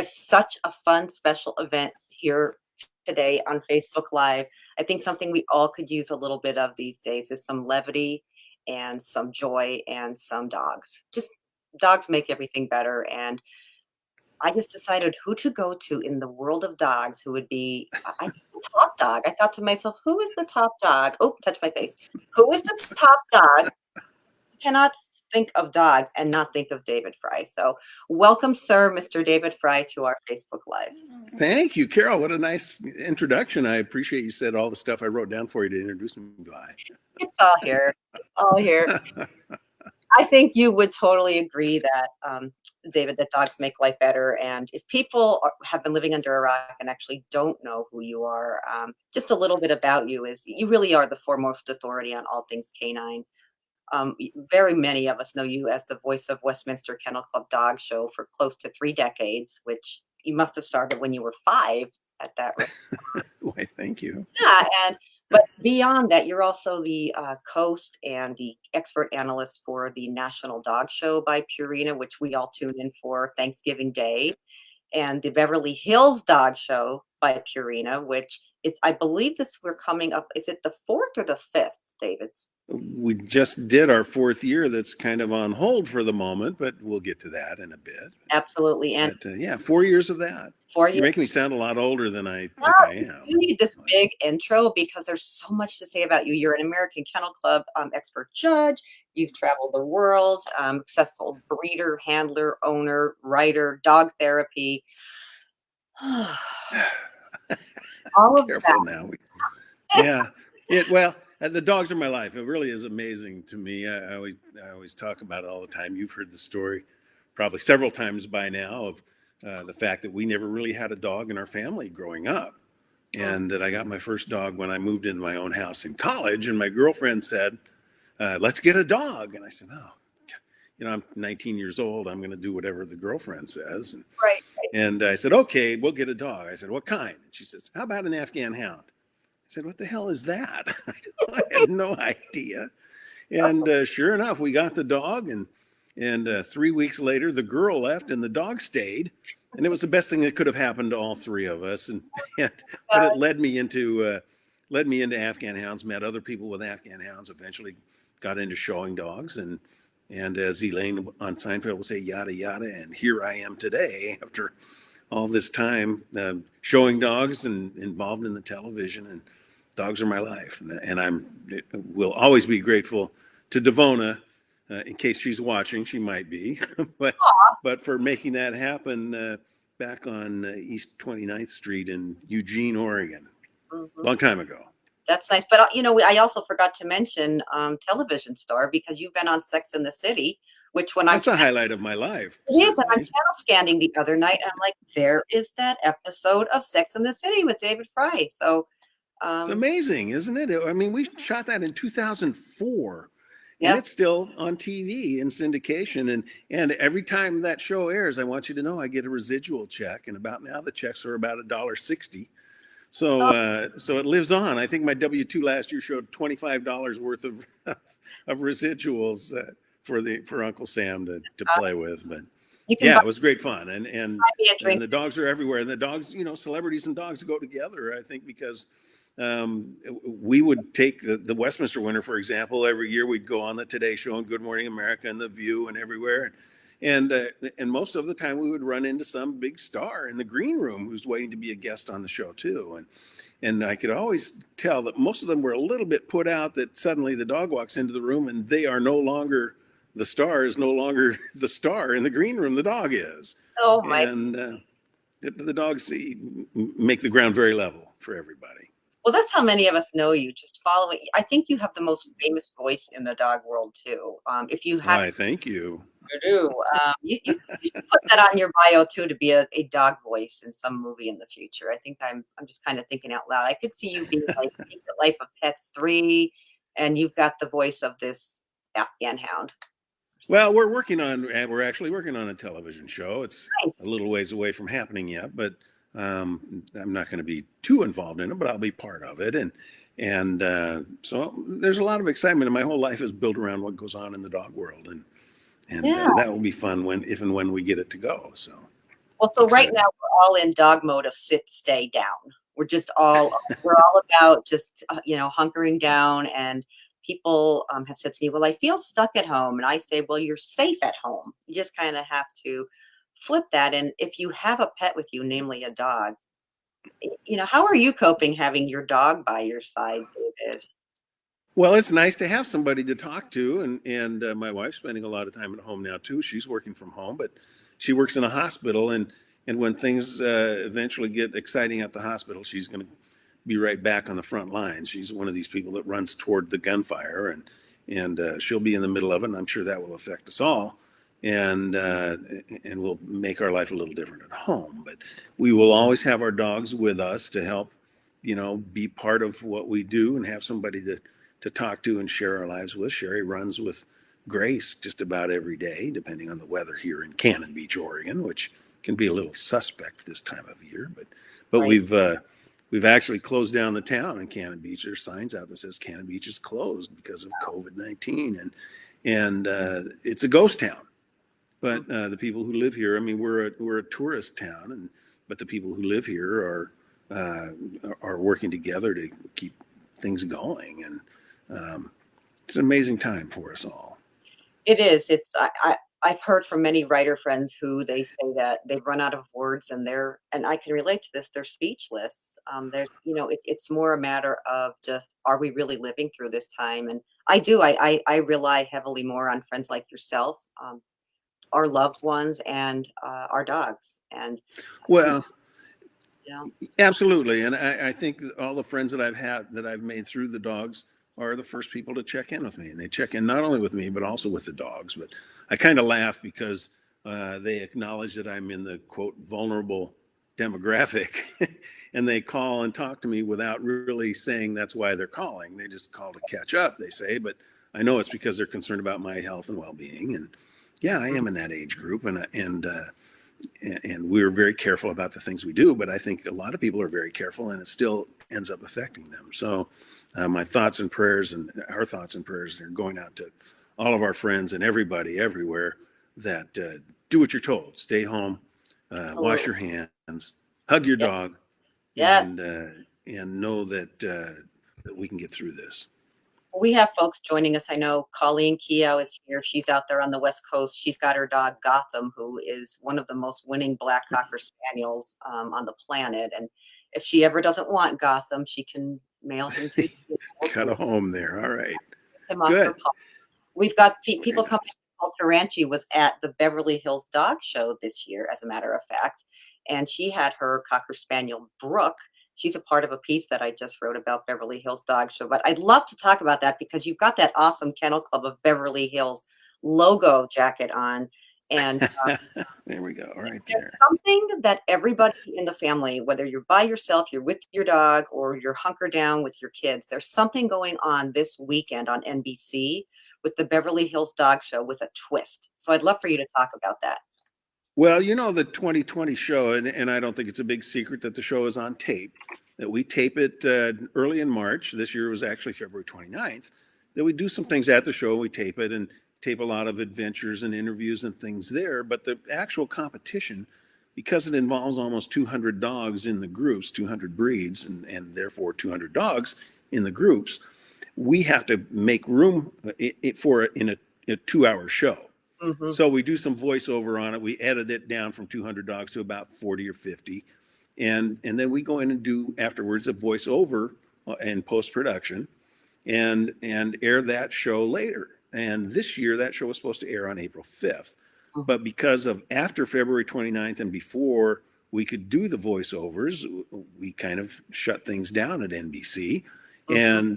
have such a fun special event here today on Facebook Live. I think something we all could use a little bit of these days is some levity and some joy and some dogs. Just dogs make everything better. And I just decided who to go to in the world of dogs who would be, I think the top dog. I thought to myself, who is the top dog? Oh, touch my face. Who is the top dog? Cannot think of dogs and not think of David Frei. So welcome, sir, Mr. David Frei, to our Facebook Live. Thank you, Carol. What a nice introduction. I appreciate you said all the stuff I wrote down for you to introduce me by. It's all here. All here. I think you would totally agree that, David, that dogs make life better. And if people have been living under a rock and actually don't know who you are, just a little bit about you is you really are the foremost authority on all things canine. Very many of us know you as the voice of Westminster Kennel Club Dog Show for close to 3 decades, which you must have started when you were 5 at that rate. Why, thank you. Yeah, but beyond that, you're also the host and the expert analyst for the National Dog Show by Purina, which we all tune in for Thanksgiving Day, and the Beverly Hills Dog Show by Purina, which I believe we're coming up. Is it the 4th or the 5th, David? We just did our 4th year. That's kind of on hold for the moment, but we'll get to that in a bit. Absolutely. And yeah, 4 years of that. 4 years. You're making me sound a lot older than I think I am. You need this big intro because there's so much to say about you. You're an American Kennel Club expert judge. You've traveled the world, successful breeder, handler, owner, writer, dog therapy. All of Careful that. now. Well, the dogs are my life. It really is amazing to me. I always talk about it all the time. You've heard the story probably several times by now of the fact that we never really had a dog in our family growing up, and that I got my first dog when I moved into my own house in college. And my girlfriend said, "Let's get a dog." And I said, "Oh, I'm 19 years old. I'm going to do whatever the girlfriend says." Right. And I said, "Okay, we'll get a dog." I said, "What kind?" And she says, "How about an Afghan hound?" I said, "What the hell is that?" I had no idea. And sure enough, we got the dog, and 3 weeks later, the girl left and the dog stayed. And it was the best thing that could have happened to all 3 of us. But it led me into Afghan hounds, met other people with Afghan hounds, eventually got into showing dogs. And as Elaine on Seinfeld will say, yada, yada. And here I am today after all this time showing dogs and involved in the television. And dogs are my life. And will always be grateful to Devona, in case she's watching. She might be, but for making that happen back on East 29th Street in Eugene, Oregon, long time ago. That's nice. But, I also forgot to mention television star, because you've been on Sex and the City, which That's a highlight of my life. It is. And I'm channel scanning the other night, and I'm like, there is that episode of Sex and the City with David Frei. So it's amazing, isn't it? I mean, we shot that in 2004. Yeah. And it's still on TV in syndication. And every time that show airs, I want you to know I get a residual check. And about now the checks are about $1.60. So it lives on. I think my W-2 last year showed $25 worth of residuals for Uncle Sam to play with. But it was great fun. And the dogs are everywhere. And the dogs, celebrities and dogs go together, I think, because we would take the Westminster winner, for example. Every year we'd go on the Today Show and Good Morning America and The View and everywhere. And most of the time we would run into some big star in the green room who's waiting to be a guest on the show too. And I could always tell that most of them were a little bit put out that suddenly the dog walks into the room and they are no longer, the star is no longer the star in the green room. The dog is. Oh my! And the dogs make the ground very level for everybody. Well, that's how many of us know you. Just following. I think you have the most famous voice in the dog world too. If you have, why, thank you. You do. You should put that on your bio too, to be a dog voice in some movie in the future. I think I'm just kind of thinking out loud. I could see you being like The Life of Pets 3, and you've got the voice of this Afghan hound. Well, we're actually working on a television show. It's nice. A little ways away from happening yet, but I'm not going to be too involved in it, but I'll be part of it. And so there's a lot of excitement, and my whole life is built around what goes on in the dog world. And that will be fun if and when we get it to go. So Well, so right now exciting. we're all in dog mode of sit, stay down. We're just all we're all about just hunkering down. And people have said to me, "Well, I feel stuck at home," and I say, "Well, you're safe at home." You just kind of have to flip that. And if you have a pet with you, namely a dog, how are you coping having your dog by your side, David? Well, it's nice to have somebody to talk to, and my wife's spending a lot of time at home now too. She's working from home, but she works in a hospital, and when things eventually get exciting at the hospital, she's going to be right back on the front lines. She's one of these people that runs toward the gunfire, and she'll be in the middle of it. And I'm sure that will affect us all, and will make our life a little different at home. But we will always have our dogs with us to help, be part of what we do and have somebody to talk to and share our lives with. Sherry runs with Grace just about every day, depending on the weather here in Cannon Beach, Oregon, which can be a little suspect this time of year. But Right. we've actually closed down the town in Cannon Beach. There's signs out that says Cannon Beach is closed because of COVID-19, and it's a ghost town. But the people who live here, I mean, we're a tourist town, but the people who live here are working together to keep things going, and it's an amazing time for us all. It is. I've heard from many writer friends who they say that they've run out of words, and I can relate to this. They're speechless. It's more a matter of just, are we really living through this time? And I do. I rely heavily more on friends like yourself, our loved ones, and our dogs. And you Well, know, absolutely, and I think all the friends that I've had that I've made through the dogs are the first people to check in with me, and they check in not only with me but also with the dogs. But I kind of laugh because they acknowledge that I'm in the quote vulnerable demographic, and they call and talk to me without really saying that's why they're calling. They just call to catch up, they say, but I know it's because they're concerned about my health and well-being. And yeah, I am in that age group, and we're very careful about the things we do. But I think a lot of people are very careful, and it still ends up affecting them. So my thoughts and prayers, and our thoughts and prayers, are going out to all of our friends and everybody everywhere that do what you're told. Stay home, wash absolutely. your hands, hug your Yes. dog, Yes. and know that we can get through this. We have folks joining us. I know Colleen Keough is here. She's out there on the West Coast. She's got her dog Gotham, who is one of the most winning black cocker spaniels on the planet. And if she ever doesn't want Gotham, she can mail him to you. Got a home there. All right. Him off her Good. paw. We've got Very people coming. nice. Paul Taranchi was at the Beverly Hills Dog Show this year, as a matter of fact, and she had her Cocker Spaniel, Brooke. She's a part of a piece that I just wrote about Beverly Hills Dog Show. But I'd love to talk about that because you've got that awesome Kennel Club of Beverly Hills logo jacket on. And There we go. Right there's there. something that everybody in the family, whether you're by yourself, you're with your dog, or you're hunkered down with your kids, there's something going on this weekend on NBC with the Beverly Hills Dog Show with a twist. So I'd love for you to talk about that. Well, the 2020 show, and I don't think it's a big secret that the show is on tape, that we tape it early in March. This year was actually February 29th, that we do some things at the show. We tape it and tape a lot of adventures and interviews and things there. But the actual competition, because it involves almost 200 dogs in the groups, 200 breeds, and therefore 200 dogs in the groups, we have to make room for it in a 2 hour show. Hmm. So we do some voiceover on it. We edit it down from 200 dogs to about 40 or 50. And then we go in and do afterwards a voiceover and post production and air that show later. And this year that show was supposed to air on April 5th. But because of after February 29th and before we could do the voiceovers, we kind of shut things down at NBC. Hmm.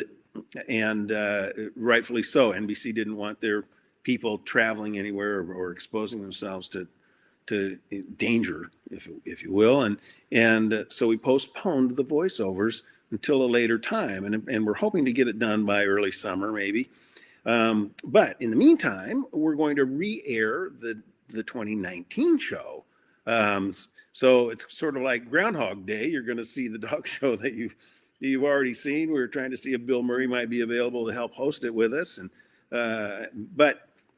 And rightfully so. NBC didn't want their people traveling anywhere or exposing themselves to danger, if you will, and so we postponed the voiceovers until a later time, and we're hoping to get it done by early summer, maybe. But in the meantime, we're going to re-air the 2019 show. So it's sort of like Groundhog Day. You're going to see the dog show that you've already seen. We were trying to see if Bill Murray might be available to help host it with us, and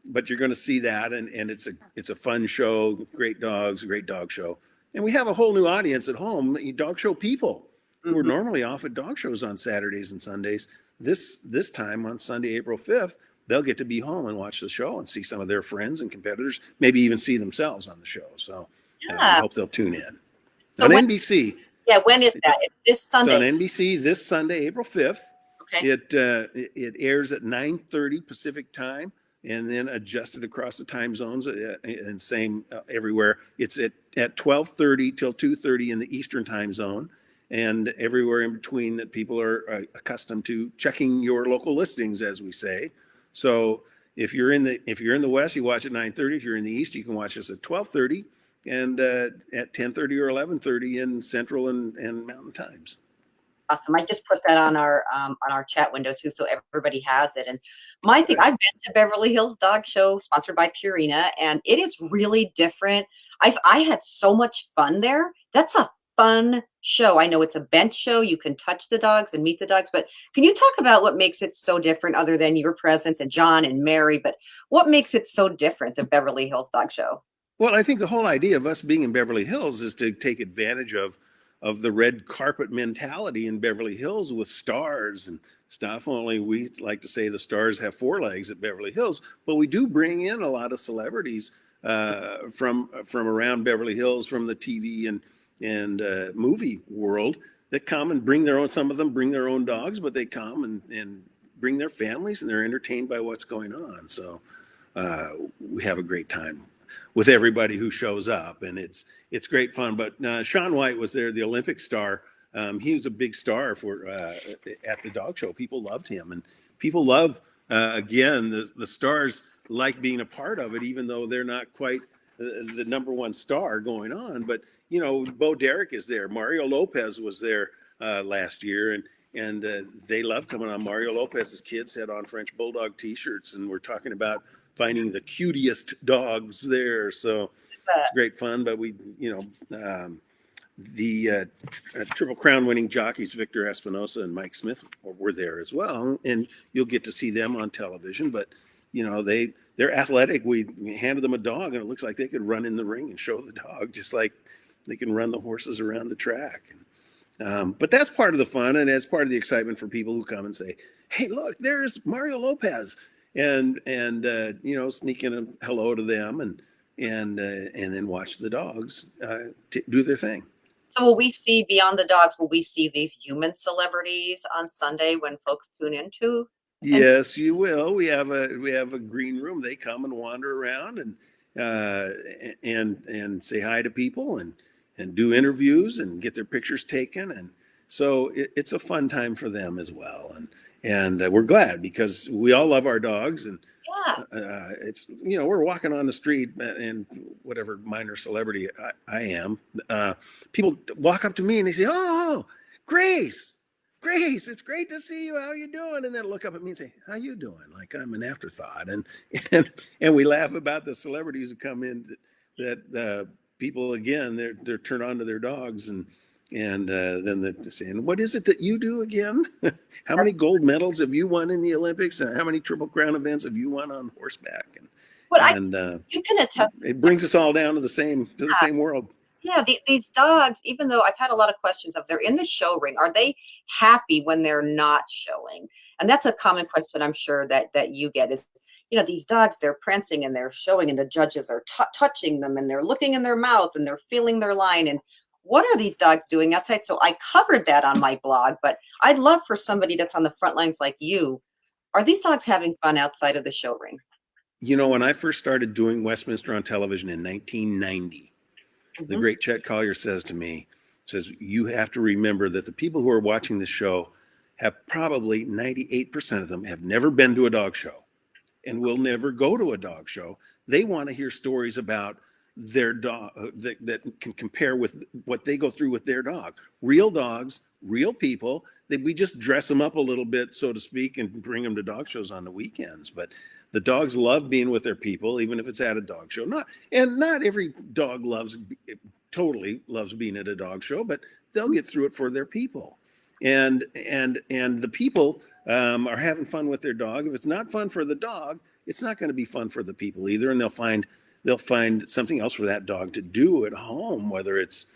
but you're going to see that, and it's a fun show, great dogs, great dog show. And we have a whole new audience at home, dog show people who are Mhm. normally off at dog shows on Saturdays and Sundays. This time on Sunday, April 5th, they'll get to be home and watch the show and see some of their friends and competitors, maybe even see themselves on the show. So we Yeah. hope they'll tune in So on when, NBC. yeah, when It's, is that? It's this it's on Sunday. NBC this Sunday, April 5th. Okay. It airs at 9:30 Pacific time, and then adjusted across the time zones, and same everywhere. It's at 12:30 till 2:30 in the Eastern time zone, and everywhere in between that people are accustomed to checking your local listings, as we say. So if you're in the West, you watch at 9:30. If you're in the East, you can watch us at 12:30 and at 10:30 or 11:30 in Central and Mountain times. Awesome. I just put that on our chat window too, so everybody has it. And my thing, Good. I've been to Beverly Hills Dog Show, sponsored by Purina, and it is really different. I had so much fun there. That's a fun show. I know it's a bench show. You can touch the dogs and meet the dogs, but can you talk about what makes it so different other than your presence and John and Mary? But what makes it so different, the Beverly Hills Dog Show? Well, I think the whole idea of us being in Beverly Hills is to take advantage of the red carpet mentality in Beverly Hills with stars and stuff. Only we like to say the stars have four legs at Beverly Hills, but we do bring in a lot of celebrities from around Beverly Hills, from the TV and movie world that come and bring their own. Some of them bring their own dogs, but they come and bring their families, and they're entertained by what's going on. So we have a great time with everybody who shows up, and it's great fun. But Shaun White was there, the Olympic star. He was a big star for at the dog show. People loved him, and people love again the stars like being a part of it, even though they're not quite the number one star going on. But you know, Bo Derek is there. Mario Lopez was there last year, and they love coming on. Mario Lopez's kids had on French Bulldog T-shirts, and we're talking about finding the cutest dogs there. So it's great fun. But we, the Triple Crown winning jockeys Victor Espinosa and Mike Smith were there as well, and you'll get to see them on television. But you know, they're athletic. We handed them a dog, and it looks like they could run in the ring and show the dog, just like they can run the horses around the track. But that's part of the fun, and that's part of the excitement for people who come and say, "Hey, look, there's Mario Lopez," and sneak in a hello to them, and then watch the dogs do their thing. So will we see beyond the dogs? Will we see these human celebrities on Sunday when folks tune into? And Yes, you will. We have a green room. They come and wander around uh, and say hi to people and do interviews and get their pictures taken. And so it's a fun time for them as well. And we're glad because we all love our dogs. And yeah, it's we're walking on the street and whatever minor celebrity I am, people walk up to me and they say, "Oh, Grace." Grace, it's great to see you. How you doing? And then look up at me and say, "How you doing?" Like I'm an afterthought, and we laugh about the celebrities who come in that people again they're turned on to their dogs and then they're saying, "What is it that you do again? How many gold medals have you won in the Olympics? How many Triple Crown events have you won on horseback?" but And you can attest. it brings us all down to the same world. Yeah, these dogs, even though I've had a lot of questions of they're in the show ring, are they happy when they're not showing? And that's a common question I'm sure that you get is, these dogs, they're prancing and they're showing and the judges are touching them and they're looking in their mouth and they're feeling their line. And what are these dogs doing outside? So I covered that on my blog, but I'd love for somebody that's on the front lines like you. Are these dogs having fun outside of the show ring? When I first started doing Westminster on television in 1990, the Mhm. great Chet Collier says, you have to remember that the people who are watching this show have probably 98% of them have never been to a dog show and will never go to a dog show. They want to hear stories about their dog that can compare with what they go through with their dog. Real dogs, real people. We just dress them up a little bit, so to speak, and bring them to dog shows on the weekends. But the dogs love being with their people, even if it's at a dog show. Not every dog totally loves being at a dog show, but they'll get through it for their people. And the people are having fun with their dog. If it's not fun for the dog, it's not going to be fun for the people either, and they'll find they'll find something else for that dog to do at home, whether it's,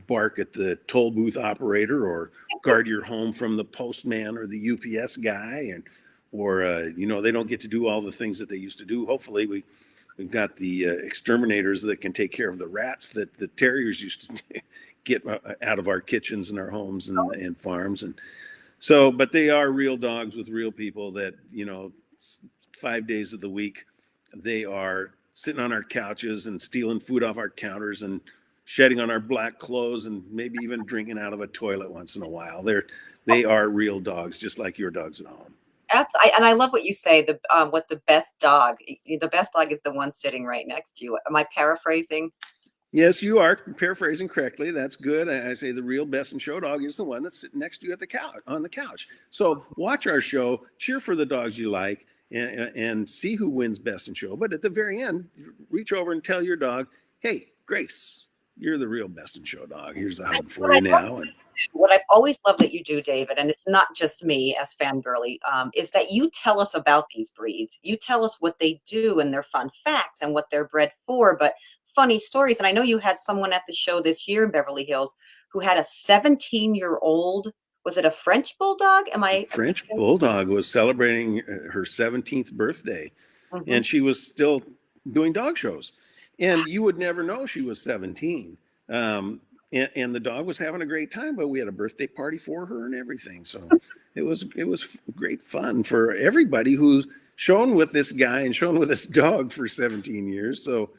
bark at the toll booth operator or guard your home from the postman or the UPS guy. And, or, they don't get to do all the things that they used to do. Hopefully we've got the exterminators that can take care of the rats that the terriers used to get out of our kitchens and our homes and farms. And so, but they are real dogs with real people that, 5 days of the week, they are sitting on our couches and stealing food off our counters and shedding on our black clothes and maybe even drinking out of a toilet once in a while. They are real dogs, just like your dogs at home. And I love what you say. What the best dog? The best dog is the one sitting right next to you. Am I paraphrasing? Yes, you are paraphrasing correctly. That's good. I say the real best in show dog is the one that's sitting next to you at the couch on the couch. So watch our show, cheer for the dogs you like, and see who wins best in show. But at the very end, reach over and tell your dog, "Hey, Grace, you're the real best in show dog. Here's a hug for you now." And What I've always loved that you do, David, and it's not just me as fangirly, is that you tell us about these breeds. You tell us what they do and their fun facts and what they're bred for, but funny stories. And I know you had someone at the show this year in Beverly Hills who had a 17-year-old, was it a French bulldog? Am I? French bulldog was celebrating her 17th birthday, Mhm. and she was still doing dog shows, and you would never know she was 17. And the dog was having a great time, but we had a birthday party for her and everything. So it was great fun for everybody who's shown with this guy and shown with this dog for 17 years. So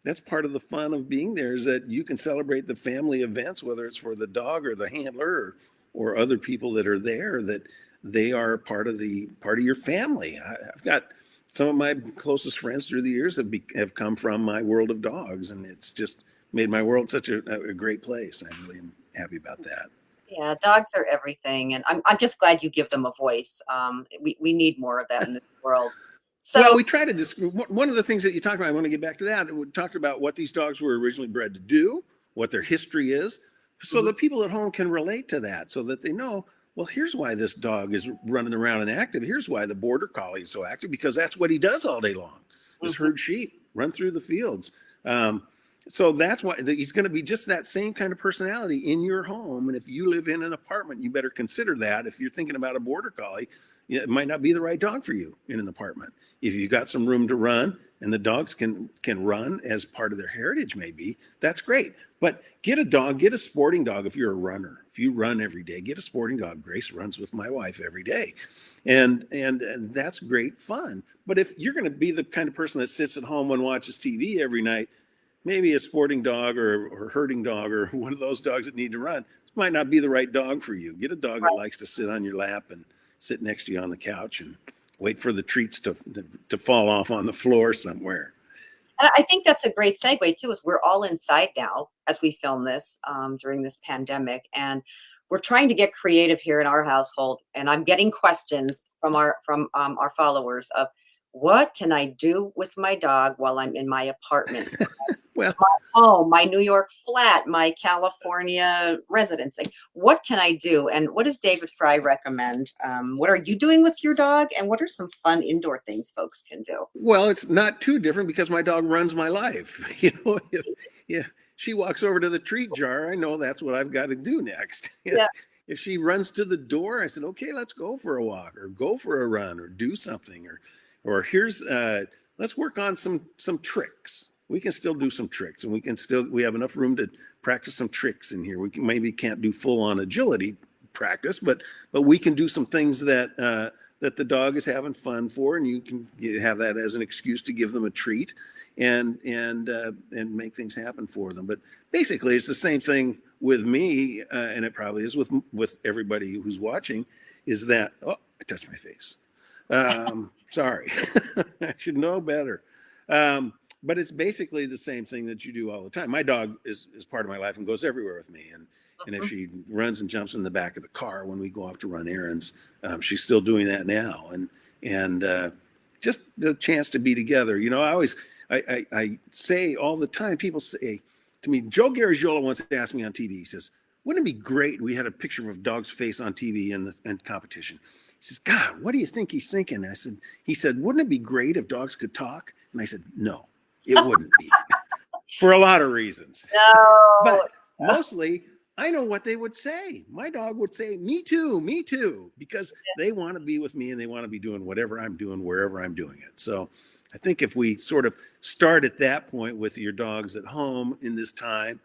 that's part of the fun of being there, is that you can celebrate the family events, whether it's for the dog or the handler or other people that are there, that they are part of your family. I've got some of my closest friends through the years have come from my world of dogs, and it's just made my world such a great place. I really am happy about that. Yeah, dogs are everything, and I'm just glad you give them a voice. We need more of that in this world. Well, So, we try to one of the things that you talked about. I want to get back to that. We talked about what these dogs were originally bred to do, what their history is, so mhm, that people at home can relate to that, so that they know. Well, here's why this dog is running around and active. Here's why the border collie is so active, because that's what he does all day long: is mhm. herd sheep, run through the fields. Um, so that's why he's going to be just that same kind of personality in your home. And if you live in an apartment, you better consider that. If you're thinking about a border collie, it might not be the right dog for you in an apartment. If you got some room to run and the dogs can run as part of their heritage, maybe that's great. But get a dog, get a sporting dog. If you're a runner, if you run every day, get a sporting dog. Grace runs with my wife every day, and that's great fun. But if you're going to be the kind of person that sits at home and watches TV every night, maybe a sporting dog or herding dog or one of those dogs that need to run might not be the right dog for you. Get a dog that likes to sit on your lap and sit next to you on the couch and wait for the treats to fall off on the floor somewhere. And I think that's a great segue too, is we're all inside now as we film this during this pandemic, and we're trying to get creative here in our household. And I'm getting questions from our followers of, what can I do with my dog while I'm in my apartment, Well, home, my New York flat, my California residence? Like, what can I do? And what does David Frei recommend? What are you doing with your dog? And what are some fun indoor things folks can do? well, it's not too different because my dog runs my life. If she walks over to the treat jar, I know that's what I've got to do next. Yeah. If she runs to the door, I said, "Okay, let's go for a walk or go for a run or do something or here's let's work on some tricks. We can still do some tricks, and we have enough room to practice some tricks in here. Maybe can't do full on agility practice, but we can do some things that the dog is having fun for, and you have that as an excuse to give them a treat and make things happen for them. But basically, it's the same thing with me, and it probably is with everybody who's watching. Is that, oh, I touched my face. Sorry, I should know better. But it's basically the same thing that you do all the time. My dog is part of my life and goes everywhere with me. And if Mhm. she runs and jumps in the back of the car when we go off to run errands, she's still doing that now. And just the chance to be together. I say all the time, people say to me, Joe Garagiola once asked me on TV, he says, wouldn't it be great? We had a picture of a dog's face on TV in competition. He says, God, what do you think he's thinking? He said, wouldn't it be great if dogs could talk? And I said, no. It wouldn't be for a lot of reasons. No. But mostly, I know what they would say. My dog would say, me too, because they want to be with me and they want to be doing whatever I'm doing, wherever I'm doing it. So I think if we sort of start at that point with your dogs at home in this time,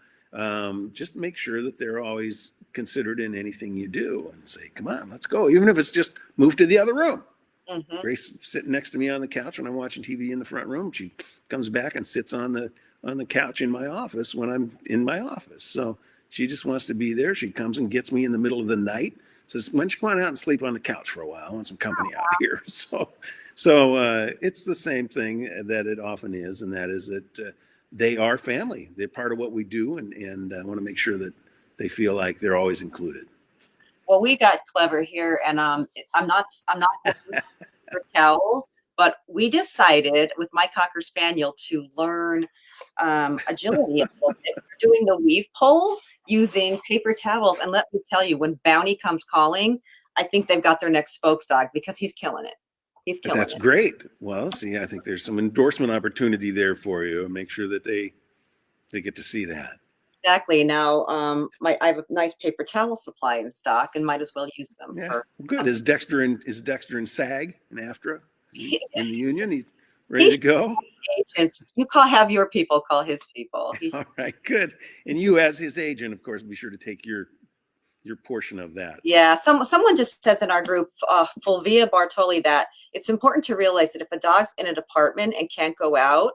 just make sure that they're always considered in anything you do and say, come on, let's go. Even if it's just move to the other room. Hmm. Grace sitting next to me on the couch when I'm watching TV in the front room. She comes back and sits on the couch in my office when I'm in my office. So she just wants to be there. She comes and gets me in the middle of the night. Says, "Why don't you come on out and sleep on the couch for a while? I want some company out here." So it's the same thing that it often is, and that is that they are family. They're part of what we do, and I want to make sure that they feel like they're always included. Well, we got clever here, and I'm not for towels, but we decided with my Cocker Spaniel to learn agility a little bit. We're doing the weave poles using paper towels, and let me tell you, when Bounty comes calling, I think they've got their next spokes dog because he's killing it. He's killing That's it. great. Well, see, I think there's some endorsement opportunity there for you. Make sure that they get to see that. Exactly. Now, I have a nice paper towel supply in stock, and might as well use them Yeah, for good. something. Is Dexter in SAG and AFTRA? Is he in the union? He's ready He's to go. agent. You call have your people call his people. He's All right, good. And you, as his agent, of course, be sure to take your portion of that. Yeah, someone just says in our group, Fulvia Bartoli, that it's important to realize that if a dog's in an apartment and can't go out,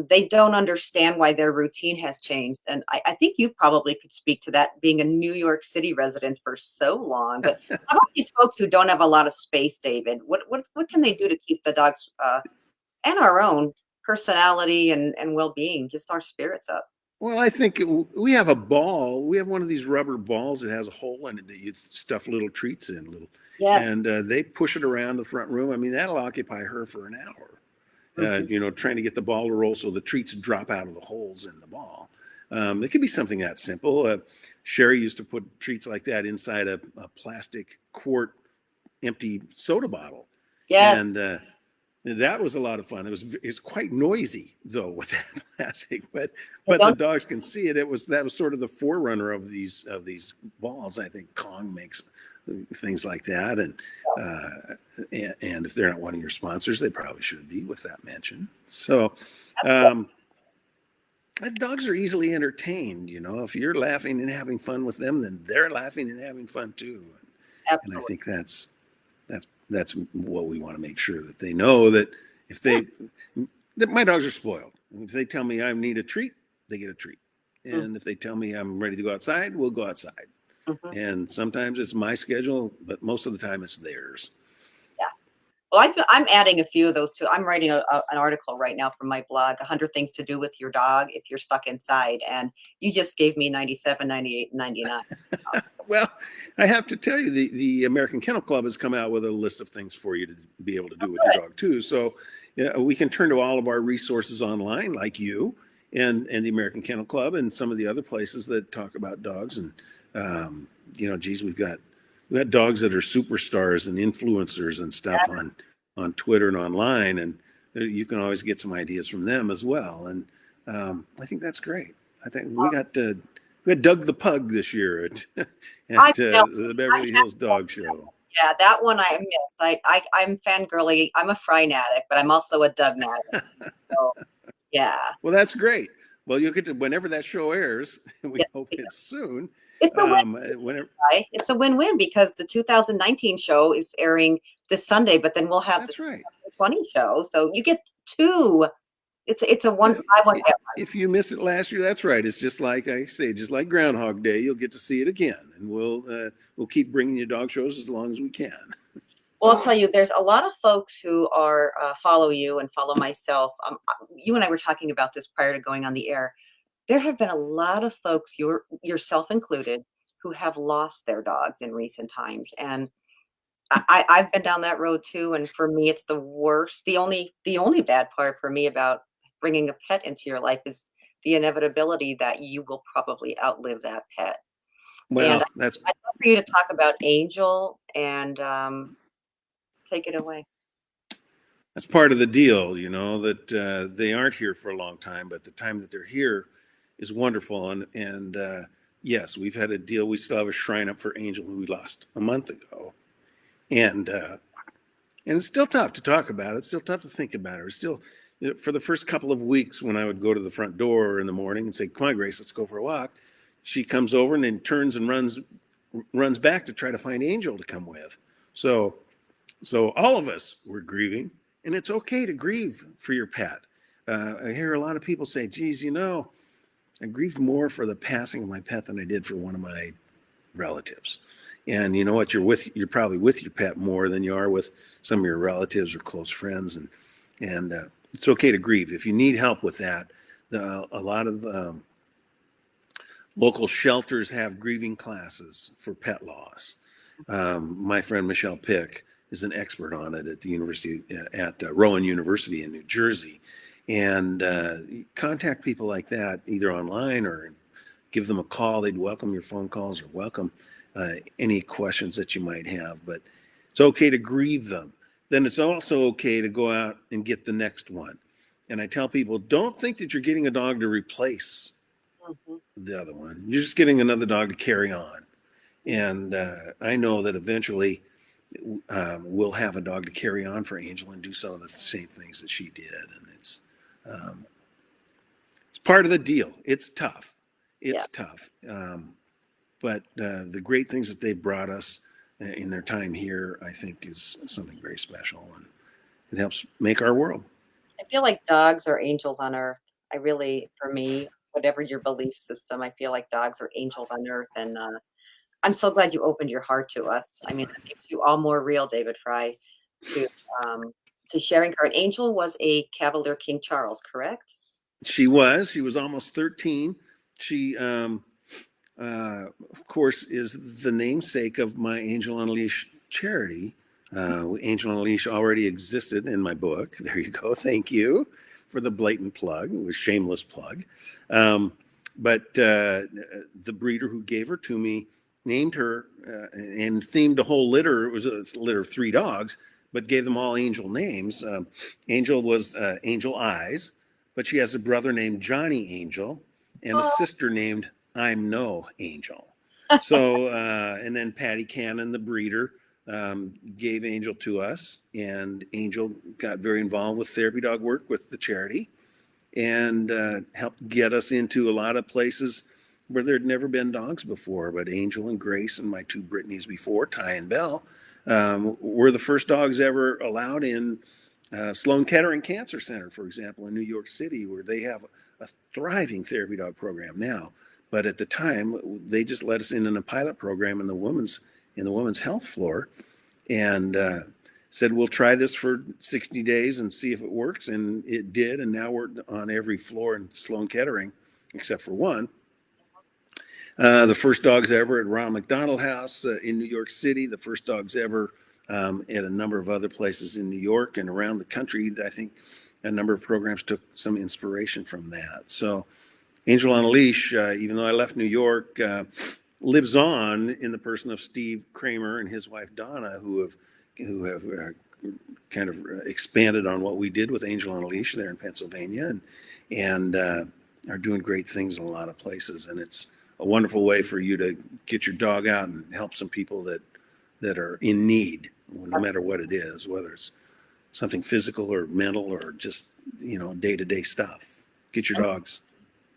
they don't understand why their routine has changed. And I think you probably could speak to that, being a New York City resident for so long. But how about these folks who don't have a lot of space, David? What can they do to keep the dogs and our own personality and well-being, just our spirits up? Well, I think we have a ball. We have one of these rubber balls that has a hole in it that you stuff little treats in, little, Yes. and they push it around the front room. I mean, that'll occupy her for an hour. Mhm. Trying to get the ball to roll so the treats drop out of the holes in the ball. It could be something that simple. Sherry used to put treats like that inside a plastic quart empty soda bottle, Yes. and that was a lot of fun. It's quite noisy though with that plastic, Hey, but the don't. dogs can see it. That was sort of the forerunner of these balls. I think Kong makes things like that, and if they're not one of your sponsors, they probably should be with that mention. So. Um, Dogs are easily entertained. If you're laughing and having fun with them, then they're laughing and having fun too. And I Absolutely. think that's what we want to make sure that they know that if Yeah. they that my dogs are spoiled. If they tell me I need a treat, they get a treat. Mm, And if they tell me I'm ready to go outside, we'll go outside. mhm. And sometimes it's my schedule, but most of the time it's theirs. Yeah. Well, I'm adding a few of those too. I'm writing an article right now from my blog, 100 things to do with your dog if you're stuck inside. And you just gave me 97, 98, 99. Well, I have to tell you, the American Kennel Club has come out with a list of things for you to be able to Oh, do with your good. dog too. So, yeah, we can turn to all of our resources online, like you and the American Kennel Club, and some of the other places that talk about dogs. And geez, we've got dogs that are superstars and influencers and stuff on Twitter and online, and you can always get some ideas from them as well. And I think that's great. I think we had Doug the Pug this year I at know. the Beverly Hills Dog Show. Yeah, that one I missed. I'm fangirly. I'm a Frei-natic, but I'm also a Doug-natic. So yeah. Well, that's great. Well, you'll get to whenever that show airs, and we Yeah, hope it's soon. it's a win, Whenever right? It's a win-win because the 2019 show is airing this Sunday, but then we'll have the that's right. 2020 show. So you get two. It's a one Yeah, buy one get if you missed it last year, that's right. It's just like I say, just like Groundhog Day. You'll get to see it again, and we'll keep bringing you dog shows as long as we can. Well, I'll tell you, there's a lot of folks who are follow you and follow myself. You and I were talking about this prior to going on the air. There have been a lot of folks, yourself included, who have lost their dogs in recent times, and I've been down that road too. And for me, it's the worst. The only bad part for me about bringing a pet into your life is the inevitability that you will probably outlive that pet. And Well, that's I'd love for you to talk about Angel and take it away. That's part of the deal, that they aren't here for a long time, but the time that they're here is wonderful. And yes, we've had a deal. We still have a shrine up for Angel, who we lost a month ago, and it's still tough to talk about. It's still tough to think about her. It's still, for the first couple of weeks, when I would go to the front door in the morning and say, "Come on, Grace, let's go for a walk," she comes over and then turns and runs back to try to find Angel to come with. So so all of us were grieving, and it's okay to grieve for your pet. I hear a lot of people say, "Geez, I grieved more for the passing of my pet than I did for one of my relatives." And you know what? You're probably with your pet more than you are with some of your relatives or close friends, and it's okay to grieve. If you need help with that, a lot of local shelters have grieving classes for pet loss. My friend Michelle Pick is an expert on it at the university at Rowan University in New Jersey, and contact people like that either online or give them a call. They'd welcome your phone calls or welcome any questions that you might have. But it's okay to grieve them. Then it's also okay to go out and get the next one. And I tell people, don't think that you're getting a dog to replace Mhm. the other one. You're just getting another dog to carry on. And I know that eventually we'll have a dog to carry on for Angel and do some of the same things that she did. And um, it's part of the deal. It's tough. Yeah. It's tough. But the great things that they brought us in their time here, I think, is something very special. And it helps make our world. I feel like dogs are angels on earth. I really, for me, whatever your belief system, I feel like dogs are angels on earth, and, I'm so glad you opened your heart to us. I mean, that makes you all more real, David Frei, to, um, to sharing her. And Angel was a Cavalier King Charles, correct? She was almost 13. She, of course, is the namesake of my Angel on a Leash charity. Angel on a Leash already existed in my book. There you go. Thank you for the blatant plug. It was a shameless plug. Um, but the breeder who gave her to me named her and themed a whole litter. It was a litter of 3 dogs, but gave them all Angel names. Angel was Angel Eyes, but she has a brother named Johnny Angel and a Oh, sister named I'm No Angel. So, and then Patty Cannon, the breeder, gave Angel to us, and Angel got very involved with therapy dog work with the charity and helped get us into a lot of places where there'd never been dogs before. But Angel and Grace and my 2 Brittany's before, Ty and Belle, were the first dogs ever allowed in Sloan Kettering Cancer Center, for example, in New York City, where they have a thriving therapy dog program now. But at the time, they just let us in a pilot program in the women's health floor, and said we'll try this for 60 days and see if it works, and it did. And now we're on every floor in Sloan Kettering except for one. The first dogs ever at Ronald McDonald House in New York City. The first dogs ever at a number of other places in New York and around the country. I think a number of programs took some inspiration from that. So Angel on a Leash, even though I left New York, lives on in the person of Steve Kramer and his wife Donna, who have kind of expanded on what we did with Angel on a Leash there in Pennsylvania, and are doing great things in a lot of places. And it's a wonderful way for you to get your dog out and help some people that are in need, no matter what it is, whether it's something physical or mental or just day-to-day stuff. Get your and dogs.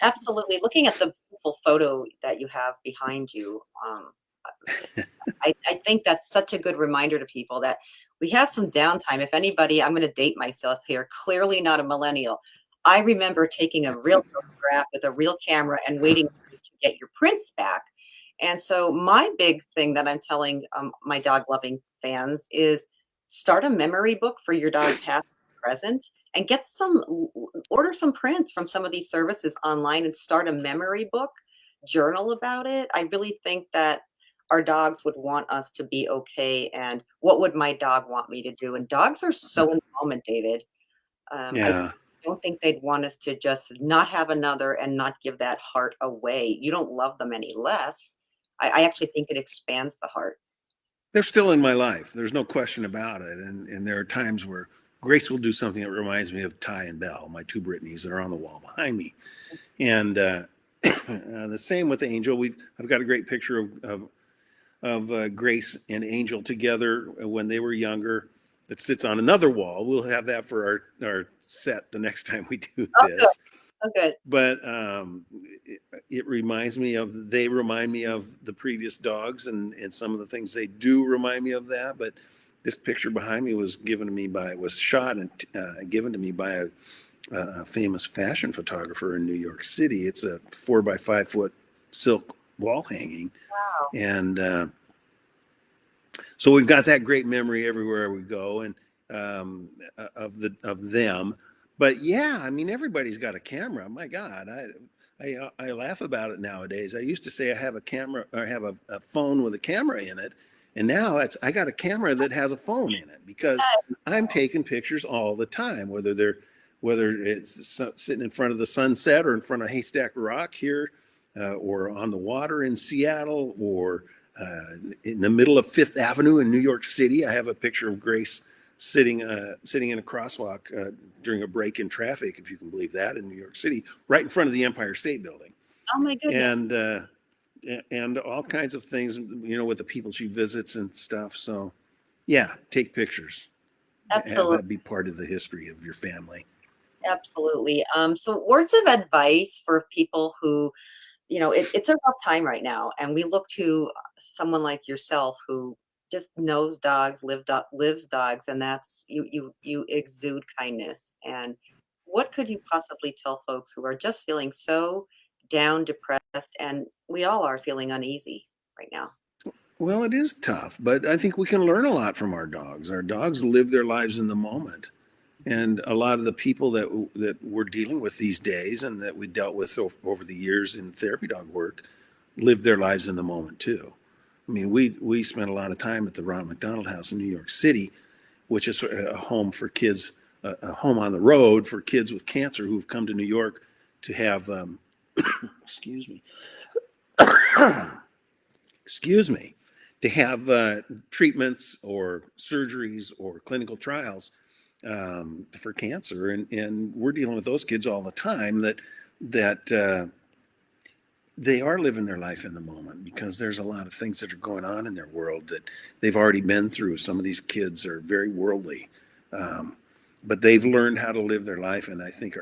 absolutely. Looking at the beautiful photo that you have behind you, I think that's such a good reminder to people that we have some downtime. If anybody, I'm going to date myself here, clearly not a millennial. I remember taking a real photograph with a real camera and waiting to get your prints back. And so, my big thing that I'm telling my dog loving fans is start a memory book for your dog past and present and get order some prints from some of these services online and start a memory book, journal about it. I really think that our dogs would want us to be okay, and what would my dog want me to do? And dogs are so in the moment, David. I Yeah. don't think they'd want us to just not have another and not give that heart away. You don't love them any less. I actually think it expands the heart. They're still in my life. There's no question about it. And there are times where Grace will do something that reminds me of Ty and Belle, my two Brittany's that are on the wall behind me. And the same with Angel. I've got a great picture of Grace and Angel together when they were younger that sits on another wall. We'll have that for our set the next time we do Oh, good. this. Oh, good. But it reminds me of, they remind me of the previous dogs, and some of the things they do remind me of that. But this picture behind me was shot and given to me by a famous fashion photographer in New York City. It's a 4 by 5 foot silk wall hanging. Wow. And so we've got that great memory everywhere we go, and of them. But yeah, I mean, everybody's got a camera. My God, I laugh about it nowadays. I used to say I have a camera, or have a phone with a camera in it, and now I got a camera that has a phone in it, because I'm taking pictures all the time, whether it's sitting in front of the sunset or in front of Haystack Rock here, or on the water in Seattle, or in the middle of Fifth Avenue in New York City. I have a picture of Grace sitting in a crosswalk during a break in traffic, if you can believe that, in New York City, right in front of the Empire State Building. Oh my goodness. And all kinds of things, with the people she visits and stuff. So yeah, take pictures. Have Absolutely. that be part of the history of your family. Absolutely. So words of advice for people who, it's a rough time right now, and we look to someone like yourself who just knows dogs, lives dogs, and that's you exude kindness. And what could you possibly tell folks who are just feeling so down, depressed, and we all are feeling uneasy right now? Well, it is tough, but I think we can learn a lot from our dogs. Our dogs live their lives in the moment. And a lot of the people that we're dealing with these days, and that we dealt with over the years in therapy dog work, live their lives in the moment too. I mean, we spent a lot of time at the Ronald McDonald House in New York City, which is a home for kids, a home on the road for kids with cancer who've come to New York to have, excuse me, excuse me, to have treatments or surgeries or clinical trials for cancer, and we're dealing with those kids all the time that they are living their life in the moment, because there's a lot of things that are going on in their world that they've already been through. Some of these kids are very worldly, but they've learned how to live their life, and I think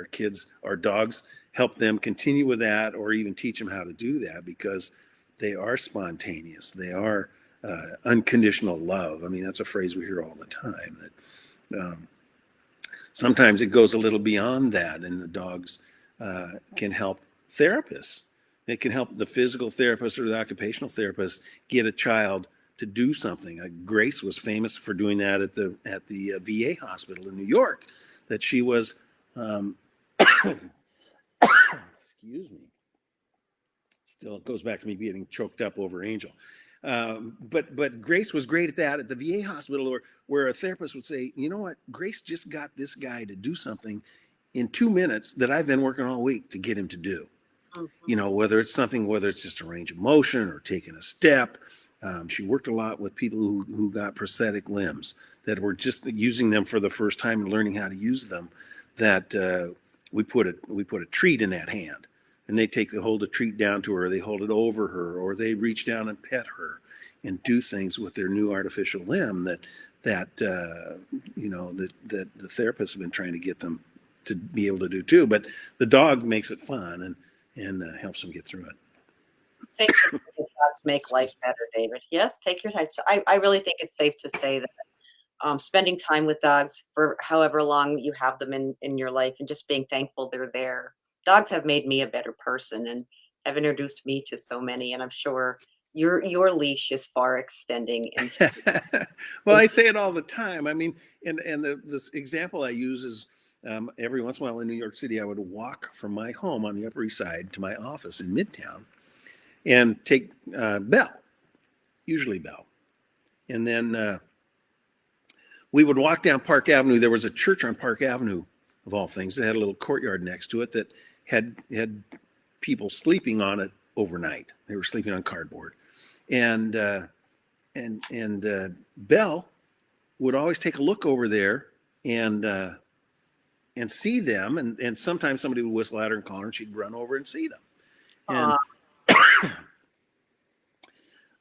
our dogs help them continue with that, or even teach them how to do that, because they are spontaneous. They are unconditional love. I mean, that's a phrase we hear all the time, that sometimes it goes a little beyond that, and the dogs can help therapists. It can help the physical therapist or the occupational therapist get a child to do something. Grace was famous for doing that at the VA hospital in New York. That she was, excuse me. Still, it goes back to me getting choked up over Angel. But Grace was great at that at the VA hospital, where a therapist would say, you know what, Grace just got this guy to do something in 2 minutes that I've been working all week to get him to do. Mhm. Whether it's just a range of motion or taking a step. She worked a lot with people who got prosthetic limbs, that were just using them for the first time and learning how to use them. That we put a treat in that hand, and they hold a treat down to her, or they hold it over her, or they reach down and pet her, and do things with their new artificial limb that the therapists have been trying to get them to be able to do too. But the dog makes it fun and helps them get through it. Safe to say that dogs make life better, David. Yes, take your time. So I really think it's safe to say that spending time with dogs for however long you have them in your life, and just being thankful they're there. Dogs have made me a better person and have introduced me to so many, and I'm sure your leash is far extending into. Well, I say it all the time. I mean, and the example I use is, every once in a while in New York City, I would walk from my home on the Upper East Side to my office in Midtown, and take Belle, usually Belle, and then we would walk down Park Avenue. There was a church on Park Avenue, of all things, that had a little courtyard next to it that had people sleeping on it overnight. They were sleeping on cardboard, and Belle would always take a look over there and see them, and sometimes somebody would whistle at her and call her, and she'd run over and see them. And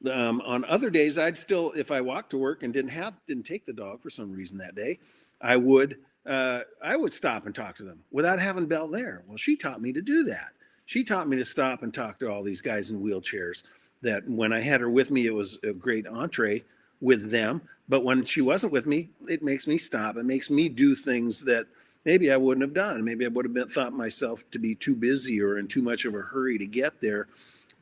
Aw. on other days, I'd still, if I walked to work and didn't take the dog for some reason that day, I would stop and talk to them without having Belle there. Well, she taught me to do that. She taught me to stop and talk to all these guys in wheelchairs. That when I had her with me, it was a great entree with them. But when she wasn't with me, it makes me stop. It makes me do things that maybe I wouldn't have done. Maybe I would have thought myself to be too busy or in too much of a hurry to get there.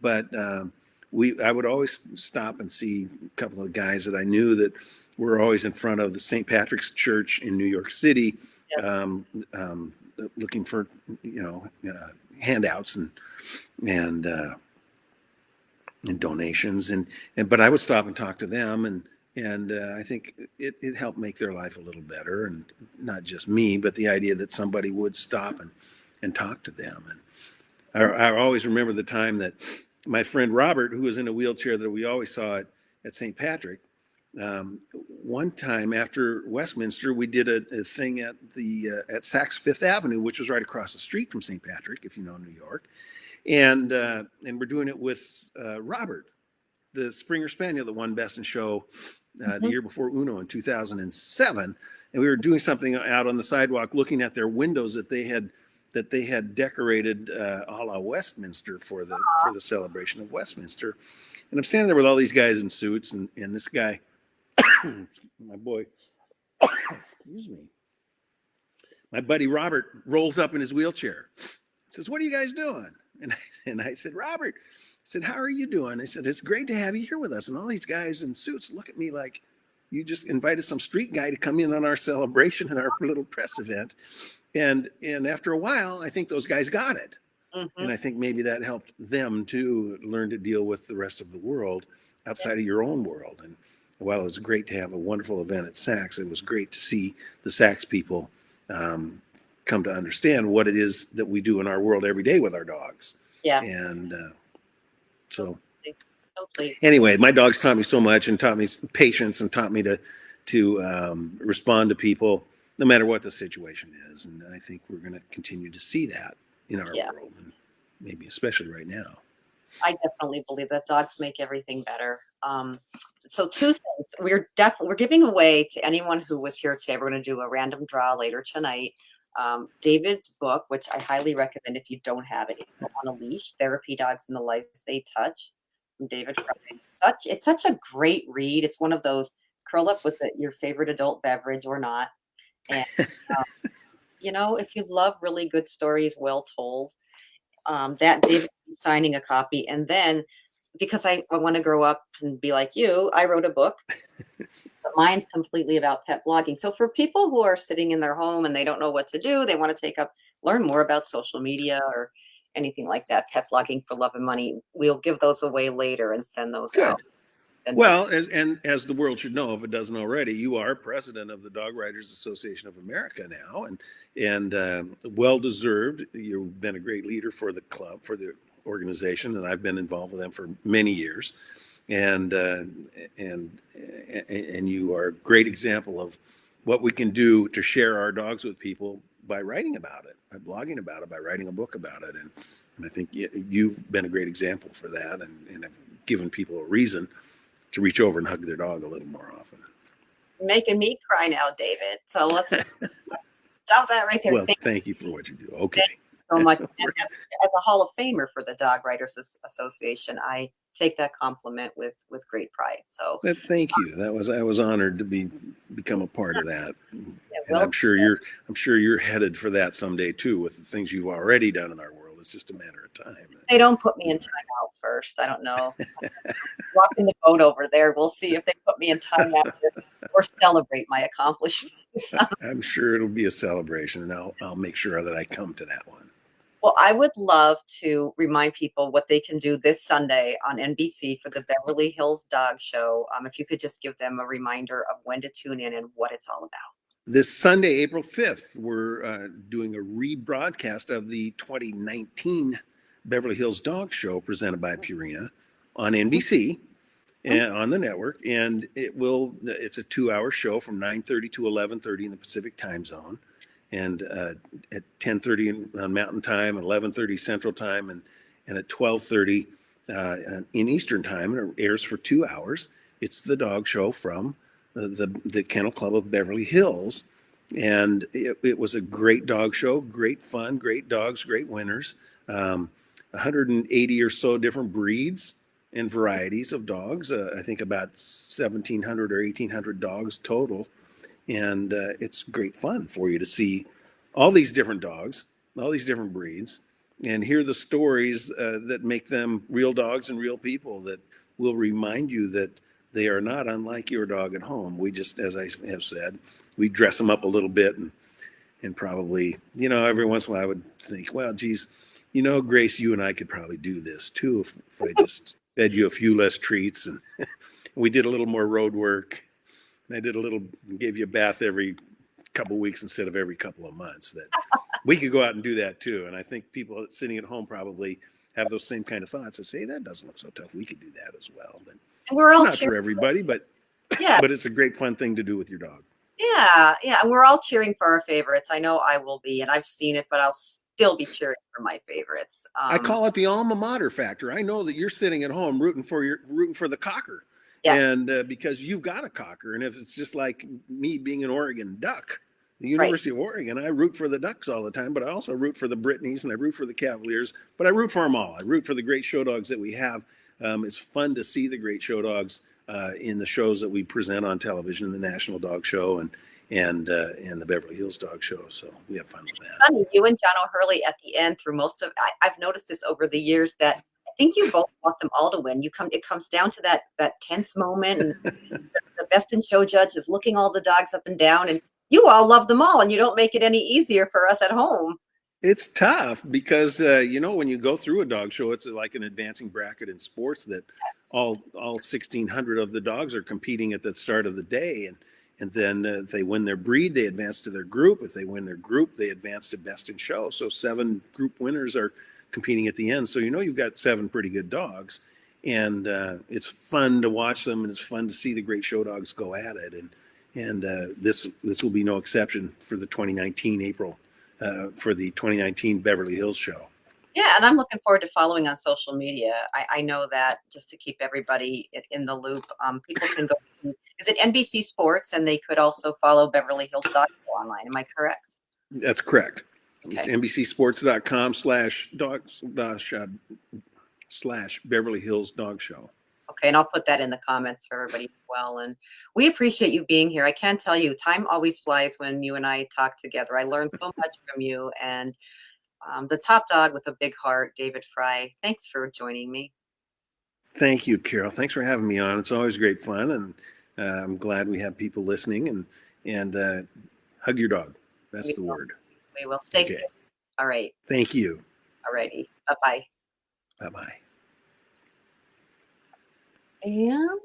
But I would always stop and see a couple of guys that I knew that were always in front of the St. Patrick's Church in New York City, Yep. looking for handouts and donations, but I would stop and talk to them, and I think it helped make their life a little better, and not just me, but the idea that somebody would stop and talk to them. And I always remember the time that my friend Robert, who was in a wheelchair that we always saw at St. Patrick, one time after Westminster, we did a thing at Saks Fifth Avenue, which was right across the street from St. Patrick, if you know New York, and we're doing it with Robert, the Springer Spaniel that won Best in Show the year before Uno in 2007, and we were doing something out on the sidewalk, looking at their windows that they had decorated a la Westminster for the celebration of Westminster. And I'm standing there with all these guys in suits, and this guy, my boy, excuse me, my buddy Robert rolls up in his wheelchair, says, "What are you guys doing?" And I said, "Robert," I said, "how are you doing?" I said, "It's great to have you here with us." And all these guys in suits look at me like you just invited some street guy to come in on our celebration and our little press event. And after a while, I think those guys got it. Mm-hmm. And I think maybe that helped them to learn to deal with the rest of the world outside of your own world. And while it was great to have a wonderful event at Saks, it was great to see the Saks people come to understand what it is that we do in our world every day with our dogs. Yeah. And so Totally. anyway, my dogs taught me so much, and taught me patience, and taught me to respond to people no matter what the situation is. And I think we're going to continue to see that in our world, and maybe especially right now. I definitely believe that dogs make everything better. So two things. We're giving away to anyone who was here today. We're going to do a random draw later tonight. David's book, which I highly recommend if you don't have it, On a Leash: Therapy Dogs and the Lives They Touch, from David Frei. It's such a great read. It's one of those curl up with your favorite adult beverage or not. And if you love really good stories, well told, that David signing a copy. And then because I want to grow up and be like you, I wrote a book, but mine's completely about pet blogging. So for people who are sitting in their home and they don't know what to do, they want to learn more about social media or anything like that, Pet Blogging for Love and Money, we'll give those away later and send those out. Well, as the world should know, if it doesn't already, you are president of the Dog Writers Association of America now, and well deserved. You've been a great leader for the club, for the organization, and I've been involved with them for many years. And you are a great example of what we can do to share our dogs with people by writing about it, by blogging about it, by writing a book about it. And I think you've been a great example for that, and have given people a reason to reach over and hug their dog a little more often. Making me cry now, David. So let's stop that right there. Well, thank you for what you do. Okay. Thank you so much. As a Hall of Famer for the Dog Writers Association, I take that compliment with great pride. So thank you. I was honored to become a part of that. And well, I'm sure you're headed for that someday too, with the things you've already done in our world. It's just a matter of time. They don't put me in timeout first. I don't know. Walking the boat over there. We'll see if they put me in timeout or celebrate my accomplishments. I'm sure it'll be a celebration, and I'll make sure that I come to that one. Well, I would love to remind people what they can do this Sunday on NBC for the Beverly Hills Dog Show. If you could just give them a reminder of when to tune in and what it's all about. This Sunday, April 5th, we're doing a rebroadcast of the 2019 Beverly Hills Dog Show presented by Purina on NBC. and on the network, and it's a 2-hour show from 9:30 to 11:30 in the Pacific time zone, and at 10:30 on Mountain Time, 11:30 Central Time, and at 12:30 in Eastern Time, and it airs for 2 hours. It's the dog show from the Kennel Club of Beverly Hills, and it was a great dog show, great fun, great dogs, great winners. 180 or so different breeds and varieties of dogs. I think about 1,700 or 1,800 dogs total, and it's great fun for you to see all these different dogs, all these different breeds, and hear the stories that make them real dogs and real people that will remind you that they are not unlike your dog at home. We just, as I have said, we dress them up a little bit, and probably, every once in a while I would think, well, geez, Grace, you and I could probably do this too if I just fed you a few less treats, and we did a little more road work. And gave you a bath every couple of weeks instead of every couple of months. That we could go out and do that too. And I think people sitting at home probably have those same kind of thoughts. I say, that doesn't look so tough. We could do that as well. But We're it's all not for everybody, but yeah. But it's a great fun thing to do with your dog. Yeah, and we're all cheering for our favorites. I know I will be, and I've seen it, but I'll still be cheering for my favorites. I call it the alma mater factor. I know that you're sitting at home rooting for the Cocker, Yeah. and because you've got a Cocker, and if it's just like me being an Oregon Duck, the University of Oregon, I root for the Ducks all the time, but I also root for the Britneys and I root for the Cavaliers, but I root for them all. I root for the great show dogs that we have. It's fun to see the great show dogs in the shows that we present on television, the National Dog Show and the Beverly Hills Dog Show. So we have fun with that. Funny, you and John O'Hurley at the end through most of. I've noticed this over the years that I think you both want them all to win. It comes down to that tense moment, and the best in show judge is looking all the dogs up and down, and you all love them all, and you don't make it any easier for us at home. It's tough because when you go through a dog show, it's like an advancing bracket in sports that all 1,600 of the dogs are competing at the start of the day, and then if they win their breed, they advance to their group. If they win their group, they advance to best in show. So 7 group winners are competing at the end. So you've got 7 pretty good dogs, and it's fun to watch them, and it's fun to see the great show dogs go at it. And this will be no exception for the 2019 April. For the 2019 Beverly Hills show. Yeah, and I'm looking forward to following on social media. I know that just to keep everybody in the loop, people can go. Is it NBC Sports, and they could also follow Beverly Hills Dog Show online? Am I correct? That's correct. Okay. It's NBCSports.com/Beverly Hills Dog Show. Okay, and I'll put that in the comments for everybody as well. And we appreciate you being here. I can tell you, time always flies when you and I talk together. I learned so much from you. And the top dog with a big heart, David Frei, thanks for joining me. Thank you, Carol. Thanks for having me on. It's always great fun, and I'm glad we have people listening. And hug your dog. That's the word. We will. Stay safe. All right. Thank you. All righty. Bye-bye. Bye-bye. And